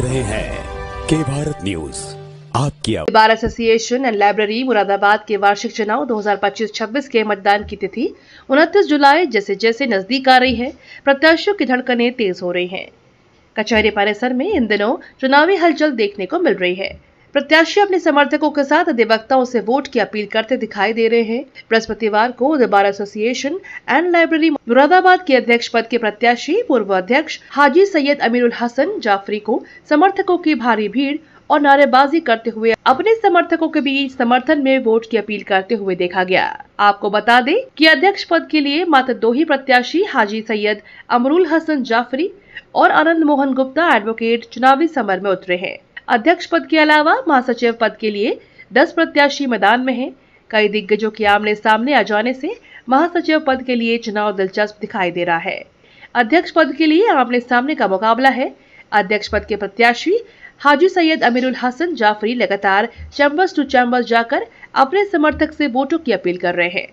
रहे हैं के भारत न्यूज आपकी bar association and library Moradabad के वार्षिक चुनाव 2025-26 के मतदान की तिथि 29 जुलाई जैसे जैसे नजदीक आ रही है, प्रत्याशियों की धड़कनें तेज हो रही हैं। कचहरी परिसर में इन दिनों चुनावी हलचल देखने को मिल रही है। प्रत्याशी अपने समर्थकों के साथ अधिवक्ताओं से वोट की अपील करते दिखाई दे रहे हैं। बृहस्पतिवार को the bar association and library Moradabad के अध्यक्ष पद के प्रत्याशी पूर्व अध्यक्ष हाजी सैयद अमीरुल हसन जाफरी को समर्थकों की भारी भीड़ और नारेबाजी करते हुए अपने समर्थकों के बीच समर्थन में वोट की अपील करते हुए देखा गया। आपको बता दें कि अध्यक्ष पद के लिए मात्र 2 ही प्रत्याशी हाजी सैयद अमरुल हसन जाफरी और आनंद मोहन गुप्ता एडवोकेट चुनावी समर में उतरे हैं। अध्यक्ष पद के अलावा महासचिव पद के लिए 10 प्रत्याशी मैदान में हैं। कई दिग्गजों के आमने सामने आ जाने से महासचिव पद के लिए चुनाव दिलचस्प दिखाई दे रहा है। अध्यक्ष पद के लिए आमने सामने का मुकाबला है। अध्यक्ष पद के प्रत्याशी हाजी सैयद अमीरुल हसन जाफरी लगातार चैम्बर्स टू चैम्बर्स जाकर अपने समर्थक से वोटों की अपील कर रहे हैं।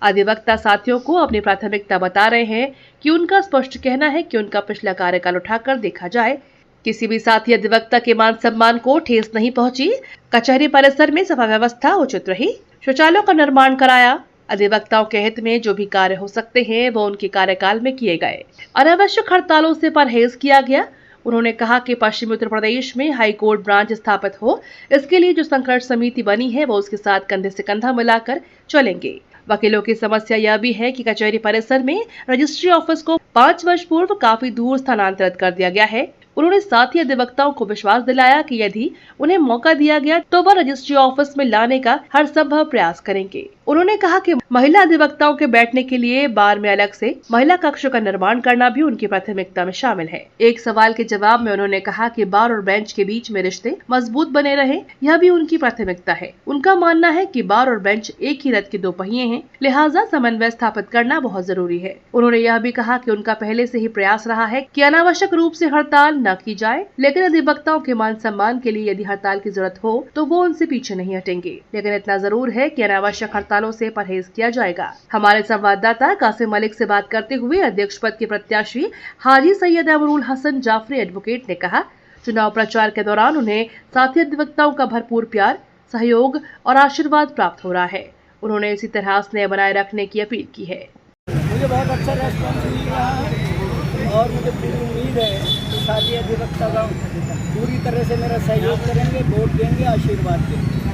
अधिवक्ता साथियों को अपनी प्राथमिकता बता रहे हैं कि उनका स्पष्ट कहना है कि उनका पिछला कार्यकाल उठाकर देखा जाए। किसी भी साथी अधिवक्ता के मान सम्मान को ठेस नहीं पहुंची। कचहरी परिसर में सफा व्यवस्था उचित रही। शौचालयों का निर्माण कराया। अधिवक्ताओं के हित में जो भी कार्य हो सकते हैं वो उनके कार्यकाल में किए गए। अनावश्यक हड़तालों से परहेज किया गया। उन्होंने कहा कि पश्चिमी उत्तर प्रदेश में हाई कोर्ट ब्रांच स्थापित हो, इसके लिए जो संघर्ष समिति बनी है वो उसके साथ कंधे से कंधा मिलाकर चलेंगे। वकीलों की समस्या यह भी है कि कचहरी परिसर में रजिस्ट्री ऑफिस को 5 वर्ष पूर्व काफी दूर स्थानांतरित कर दिया गया है। उन्होंने साथ ही अधिवक्ताओं को विश्वास दिलाया कि यदि उन्हें मौका दिया गया तो वह रजिस्ट्री ऑफिस में लाने का हर संभव प्रयास करेंगे। उन्होंने कहा कि महिला अधिवक्ताओं के बैठने के लिए बार में अलग से महिला कक्ष का निर्माण करना भी उनकी प्राथमिकता में शामिल है। एक सवाल के जवाब में उन्होंने कहा कि बार और बेंच के बीच में रिश्ते मजबूत बने रहे, यह भी उनकी प्राथमिकता है। उनका मानना है कि बार और बेंच एक ही रथ के 2 पहिए हैं, लिहाजा समन्वय स्थापित करना बहुत जरूरी है। उन्होंने यह भी कहा कि उनका पहले से ही प्रयास रहा है कि अनावश्यक रूप से हड़ताल न की जाए, लेकिन अधिवक्ताओं के मान सम्मान के लिए यदि हड़ताल की जरूरत हो तो वो उनसे पीछे नहीं हटेंगे। लेकिन इतना जरूर है कि अनावश्यक हड़तालों से परहेज किया जाएगा। हमारे संवाददाता कासिम मलिक से बात करते हुए अध्यक्ष पद के प्रत्याशी हाजी सैयद अमरुल हसन जाफरी एडवोकेट ने कहा, चुनाव प्रचार के दौरान उन्हें साथी अधिवक्ताओं का भरपूर प्यार, सहयोग और आशीर्वाद प्राप्त हो रहा है। उन्होंने इसी तरह स्नेह बनाए रखने की अपील की है। मुझे बहुत अच्छा रेस्पॉन्स मिल रहा है और मुझे पूरी उम्मीद है कि साथी अधिवक्ता का पूरी तरह से मेरा सहयोग करेंगे, वोट देंगे, आशीर्वाद देंगे।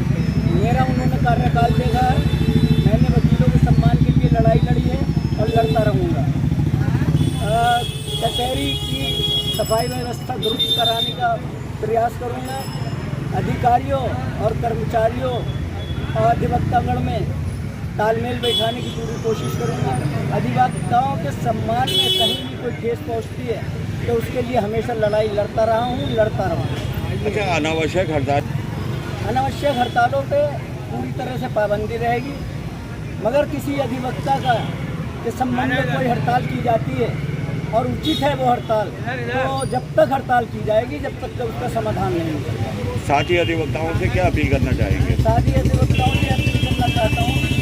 मेरा उन्होंने कार्यकाल देखा है, मैंने वकीलों के सम्मान के लिए लड़ाई लड़ी है और लड़ता रहूँगा। कचहरी की सफाई व्यवस्था दुरुस्त कराने का प्रयास करूँगा। अधिकारियों और कर्मचारियों और अधिवक्तागण में तालमेल बैठाने की पूरी कोशिश करूँगा। अधिवक्ताओं के सम्मान में कहीं भी कोई ठेस पहुँचती है तो उसके लिए हमेशा लड़ाई लड़ता रहा हूँ, लड़ता रहूँगा। अच्छा, अनावश्यक हड़तालों पे पूरी तरह से पाबंदी रहेगी, मगर किसी अधिवक्ता का के संबंध में कोई हड़ताल की जाती है और उचित है वो हड़ताल, तो जब तक हड़ताल की जाएगी जब तक उसका समाधान नहीं होगा। साथी अधिवक्ताओं से क्या अपील करना चाहेंगे? साथी अधिवक्ताओं से अपील करना चाहता हूँ कि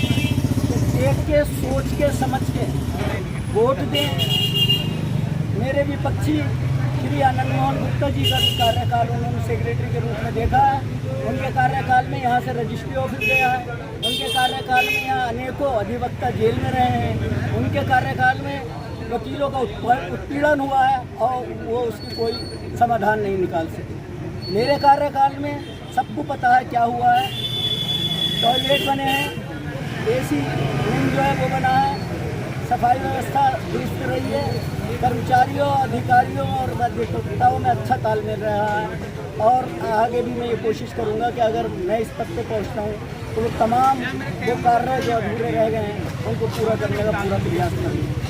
देख के, सोच के, समझ के वोट दें। मेरे विपक्षी श्री आनंद मोहन गुप्ता जी का कार्यकाल उन्होंने सेक्रेटरी के रूप में देखा है। उनके कार्यकाल में यहाँ से रजिस्ट्री ऑफिस गया है। उनके कार्यकाल में यहाँ अनेकों अधिवक्ता जेल में रहे हैं। उनके कार्यकाल में वकीलों का उत्पीड़न हुआ है और वो उसकी कोई समाधान नहीं निकाल सके। मेरे कार्यकाल में सबको पता है क्या हुआ है। टॉयलेट बने हैं, AC रूम जो है वो बना है, सफाई व्यवस्था दुरुस्त रही है, कर्मचारियों, अधिकारियों और अधिवक्ताओं में अच्छा तालमेल रहा है। और आगे भी मैं ये कोशिश करूँगा कि अगर मैं इस पद पे पहुँचता हूँ तो वो तमाम वो कार्य जो अधूरे रह गए हैं उनको पूरा करने का पूरा प्रयास करूँगा।